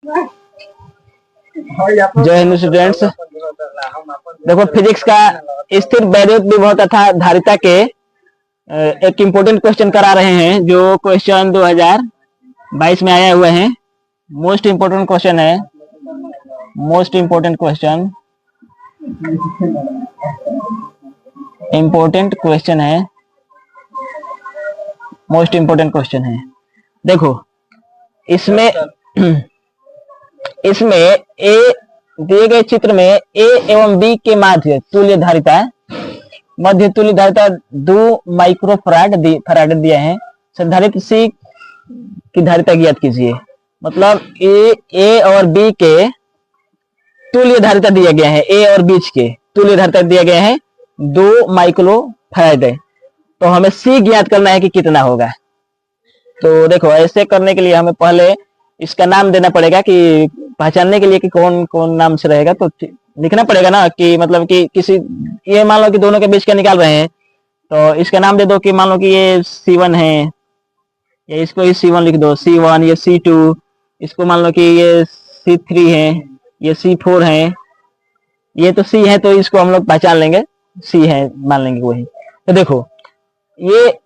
जय हिंद स्टूडेंट्स। देखो फिजिक्स का स्थिर वैद्युत विभव तथा धारिता के एक इम्पोर्टेंट क्वेश्चन करा रहे हैं, जो क्वेश्चन 2022 में आया हुआ है। मोस्ट इम्पोर्टेंट क्वेश्चन है, most important question, important question है, मोस्ट इम्पोर्टेंट क्वेश्चन है। देखो इसमें ए दिए गए चित्र में ए एवं बी के मध्य तुल्य धारिता, मध्य तुल्य धारिता 2 माइक्रोफराड दिया है। संधारित्र सी की धारिता ज्ञात कीजिए। मतलब ए और बी के तुल्य धारिता दिया गया है, ए और बीच के तुल्य धारिता दिया गया है 2 माइक्रोफराड। तो हमें सी ज्ञात करना है कि कितना होगा। तो देखो ऐसे करने के लिए हमें पहले इसका नाम देना पड़ेगा, कि पहचानने के लिए कि कौन कौन नाम से रहेगा। तो लिखना पड़ेगा ना, कि मतलब कि किसी, ये मान लो कि दोनों के बीच का निकाल रहे हैं, तो इसका नाम दे दो कि मान लो कि ये C1 है, या इसको ही C1 लिख दो, C1, ये C2, इसको मान लो कि ये C3 है, ये C4 है, ये तो C है, तो इसको हम लोग पहचान लेंगे, C है मान लेंगे वही। तो देखो ये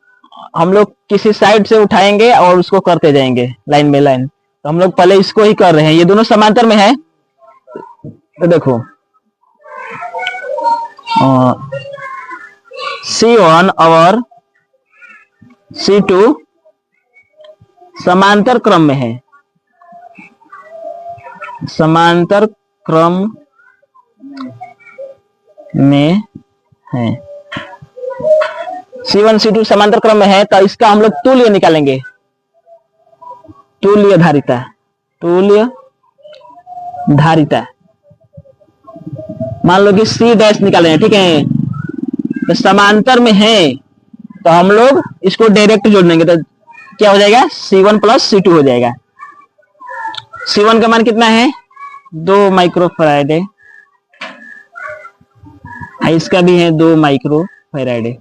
हम लोग किसी साइड से उठाएंगे और उसको करते जाएंगे लाइन में लाइन। तो हम लोग पहले इसको ही कर रहे हैं, ये दोनों समांतर में है। तो देखो C1 और C2 समांतर क्रम में है, समांतर क्रम में है। C1 C2 समांतर क्रम में है, तो इसका हम लोग तुल्य निकालेंगे, तुल्य धारिता, तुल्य धारिता। मान लो कि C डैश निकालेंगे, ठीक है। तो समांतर में है तो हम लोग इसको डायरेक्ट जोड़ देंगे, तो क्या हो जाएगा, C1 प्लस C2 हो जाएगा। C1 का मान कितना है, 2 माइक्रोफैराड है, इसका भी है 2 माइक्रोफैराड है।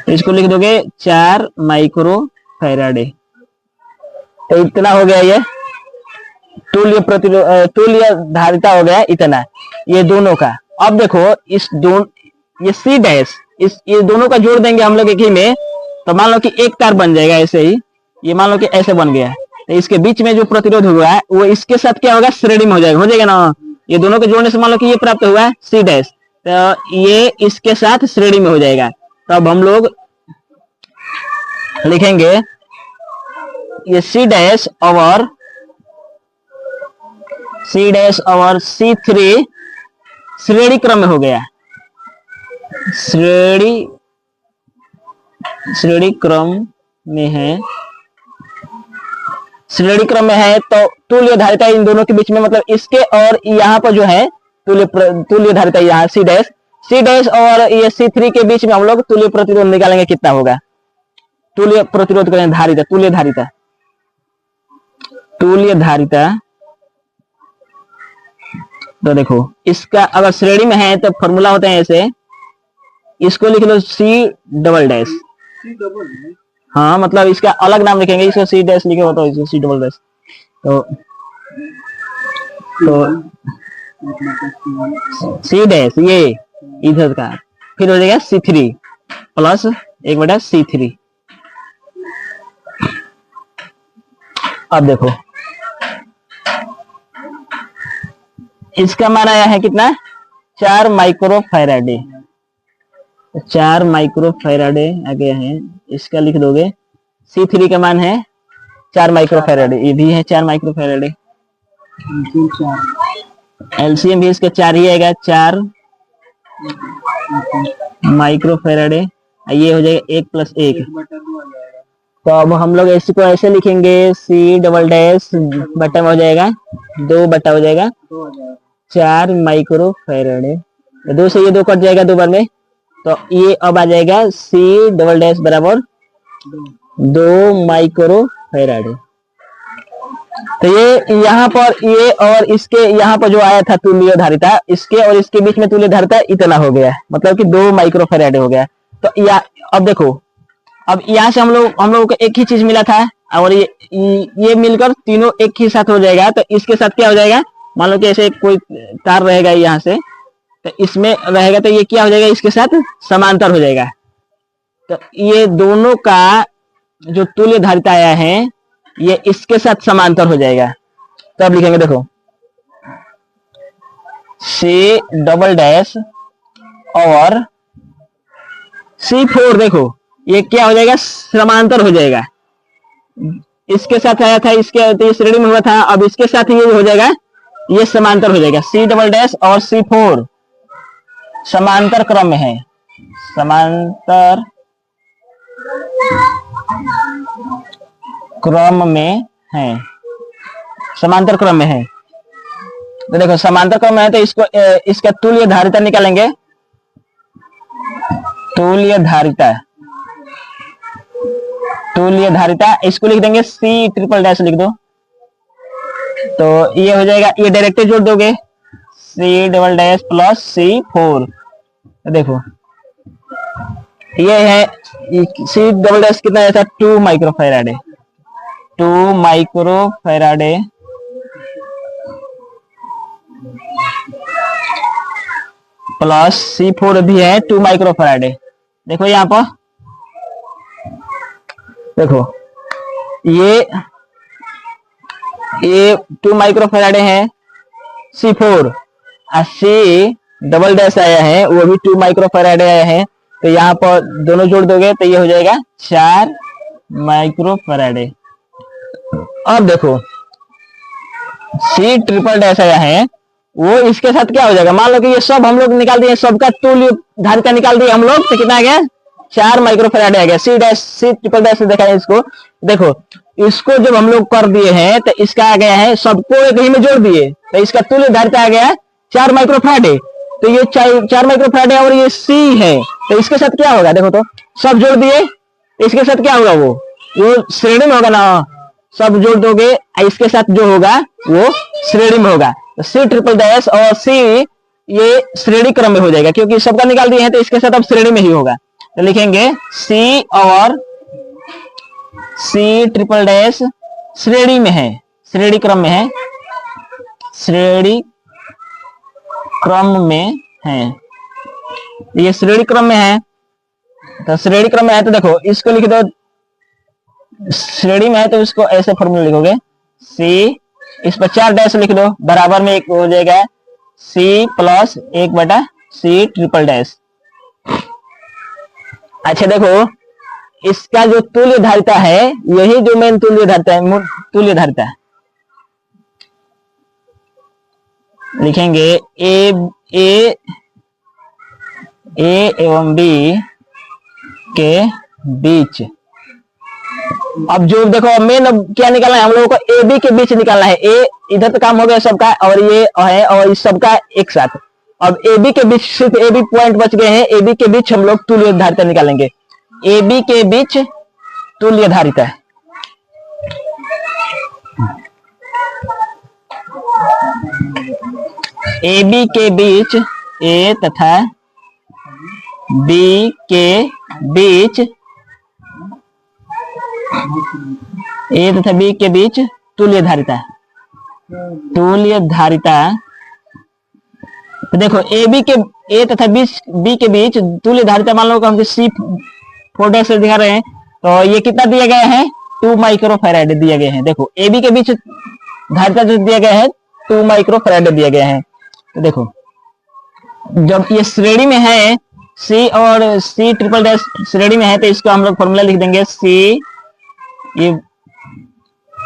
इसको लिख दोगे 4 माइक्रोफैराड। तो इतना हो गया, ये तुल्य प्रतिरोध, तुल्य धारिता हो गया इतना, ये दोनों का। अब देखो इस दोनों, ये C डैश, ये दोनों का जोड़ देंगे हम लोग एक ही में, तो मान लो कि एक तार बन जाएगा ऐसे ही। ये मान लो कि ऐसे बन गया, तो इसके बीच में जो प्रतिरोध हुआ है वो इसके साथ क्या होगा, श्रेणी में हो जाएगा ना। ये दोनों के जोड़ने से मान लो कि ये प्राप्त हुआ है C डैश, तो ये इसके साथ श्रेणी में हो जाएगा। तो अब हम लोग लिखेंगे ये C डैश और C3 श्रेणी क्रम में हो गया, श्रेणी क्रम में है, श्रेणी क्रम में है। तो तुल्य धारिता इन दोनों के बीच में, मतलब इसके और यहाँ पर जो है तुल्य धारिता, यहाँ C डैश और ये C3 के बीच में हम लोग तुल्य प्रतिरोध निकालेंगे, कितना होगा। तुल्य प्रतिरोध करें धारिता, तुल्य धारिता, तुल्य धारिता। तो देखो इसका अगर श्रेणी में है तो फॉर्मूला होता है ऐसे, इसको लिख लो C डबल डैश। हाँ मतलब इसका अलग नाम लिखेंगे, इसको C डैश लिखे हो तो इसको C डबल डैश। तो C डैश ये इधर का, फिर हो जाएगा C3 प्लस 1/C3। अब देखो इसका मान आया है कितना, 4 माइक्रोफैराड, 4 माइक्रोफैराड आ गया है। इसका लिख दोगे, C3 का मान है 4 माइक्रोफैराड, ये भी है 4 माइक्रोफैराड। एलसीएम भी इसका 4 ही आएगा, 4 माइक्रोफैराड। ये हो जाएगा 1 + 1। तो अब हम लोग इसको ऐसे लिखेंगे, C डबल डैश बटा में हो जाएगा 2 बटा हो जाएगा 4 माइक्रोफैराड। 2 से ये 2 कट जाएगा 2 बार में, तो ये अब आ जाएगा C डबल डैश बराबर 2 माइक्रोफैराड। तो ये यहाँ पर, ये और इसके यहाँ पर जो आया था तुल्य धारिता, इसके और इसके बीच में तुल्य धारिता इतना हो गया, मतलब कि 2 माइक्रोफैराड हो गया। तो अब देखो, अब यहाँ से हम लोगों को एक ही चीज मिला था और ये मिलकर तीनों एक ही साथ हो जाएगा। तो इसके साथ क्या हो जाएगा, मान लो कि ऐसे कोई तार रहेगा यहाँ से, तो इसमें रहेगा तो ये क्या हो जाएगा, इसके साथ समांतर हो जाएगा। तो ये दोनों का जो तुल्य धारिता आया है ये इसके साथ समांतर हो जाएगा। तो अब लिखेंगे, देखो C डबल डैश और C4, देखो ये क्या हो जाएगा, समांतर हो जाएगा। इसके साथ आया था, इसके तो ये श्रेणी में हुआ था, अब इसके साथ ये हो जाएगा, ये समांतर हो जाएगा। C डबल डैश और C4 समांतर क्रम में है, समांतर क्रम में है, समांतर क्रम में है। तो देखो समांतर क्रम में है तो इसको इसका तुल्य धारिता निकालेंगे। तुल्य धारिता, तुल्य धारिता इसको लिख देंगे C ट्रिपल डैश लिख दो, तो ये हो जाएगा, ये डायरेक्ट जोड़ दोगे C double dash plus C4। तो देखो ये है C डबल डैश कितना है, 2 माइक्रोफैराड, 2 माइक्रोफैराड प्लस C4 भी है 2 माइक्रोफैराड। देखो यहाँ पर, देखो ये 2 माइक्रोफैराड है C4, C डबल डैश आया है वो भी 2 माइक्रोफैराड आया है। तो यहाँ पर दोनों जोड़ दोगे तो ये हो जाएगा 4 माइक्रोफैराड। अब देखो C ट्रिपल डैश आया है वो इसके साथ क्या हो जाएगा, मान लो कि ये सब हम लोग निकाल दिए, सबका तुल्य धारिता निकाल दिए हम लोग, तो कितना आ गया, 4 माइक्रोफैराड आ गया। C ट्रिपल डैश देखा है इसको, देखो इसको जब हम लोग कर दिए हैं तो इसका आ गया है, सबको एक ही में जोड़ दिए तो इसका तुल्य धारिता आ गया 4 माइक्रोफैराड। तो ये 4 माइक्रोफैराड है और ये C है, तो इसके साथ क्या होगा, देखो तो सब जोड़ दिए, इसके साथ क्या होगा, वो श्रेणी में होगा ना, सब जोड़ दोगे इसके साथ जो होगा वो श्रेणी में होगा। तो C ट्रिपल डैश और C ये श्रेणी क्रम में हो जाएगा, क्योंकि सबका निकाल दिए हैं तो इसके साथ अब श्रेणी में ही होगा। तो लिखेंगे C और C ट्रिपल डैश श्रेणी में है, श्रेणी क्रम में है, श्रेणी क्रम में है, ये श्रेणी क्रम में है। तो श्रेणी क्रम में है तो देखो इसको लिख दो, श्रेणी में है तो इसको ऐसे फॉर्मूला लिखोगे, C इस पर 4 डैश लिख दो, बराबर में एक हो जाएगा C प्लस 1 बटा C ट्रिपल डैश। अच्छा देखो इसका जो तुल्य धारिता है, यही जो मेन तुल्य धारिता है, तुल्य धारिता लिखेंगे ए एवं B के बीच। अब जो देखो मेन अब क्या निकालना है हम लोगों को, ए बी के बीच निकालना है। ए इधर तो काम हो गया सबका, और ये है और इस सबका एक साथ। अब ए बी के बीच सिर्फ ए बी पॉइंट बच गए हैं, ए बी के बीच हम लोग तुल्य धारिता निकालेंगे। ए बी के बीच तुल्य धारिता, ए बी के बीच, ए तथा बी के बीच, ए तथा बी के बीच तुल्य धारिता, तुल्य धारिता। तो देखो ए तथा बी के बीच तुल्य धारिता मान लो कि हम C4 डैश से दिखा रहे हैं, तो ये कितना दिया गया है, 2 माइक्रोफैराड दिया गया है। देखो ए बी के बीच धारिता जो दिया गया है 2 माइक्रोफैराड दिया गया है। तो देखो जब ये श्रेणी में है, C और C ट्रिपल डैश श्रेणी में है, तो इसको हम लोग फॉर्मूला लिख देंगे, C ये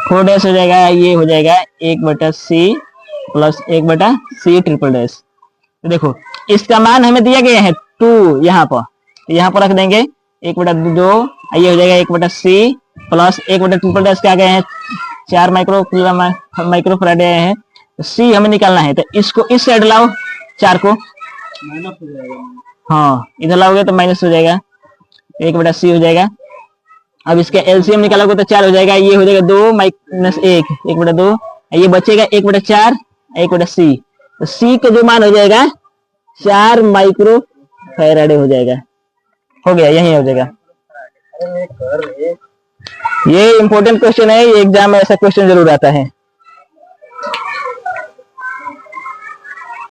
4 डैश हो जाएगा, ये हो जाएगा 1 बटा C प्लस 1 बटा C ट्रिपल डैश। तो देखो इसका मान हमें दिया गया है 2 यहाँ पर, तो यहाँ पर रख देंगे 1 बटा 2, ये हो जाएगा 1 बटा C प्लस 1 बटा ट्रिपल डैश क्या गए हैं 4 माइक्रोफैराड आए हैं। तो C हमें निकालना है, तो इसको इस साइड लाओ, 4 को माइनस हो जाएगा, हाँ इधर लाओगे तो माइनस हो जाएगा, 1 बटा C हो जाएगा। अब इसका एलसीएम निकालोगे तो 4 हो जाएगा, ये हो जाएगा 2 माइनस 1, 1 बटा 2, ये बचेगा 1 बटा 4, 1 बटा C। तो C का जो मान हो जाएगा 4 माइक्रोफैराड हो जाएगा, हो गया, यही हो जाएगा। ये इंपॉर्टेंट क्वेश्चन है, ये एग्जाम में ऐसा क्वेश्चन जरूर आता है।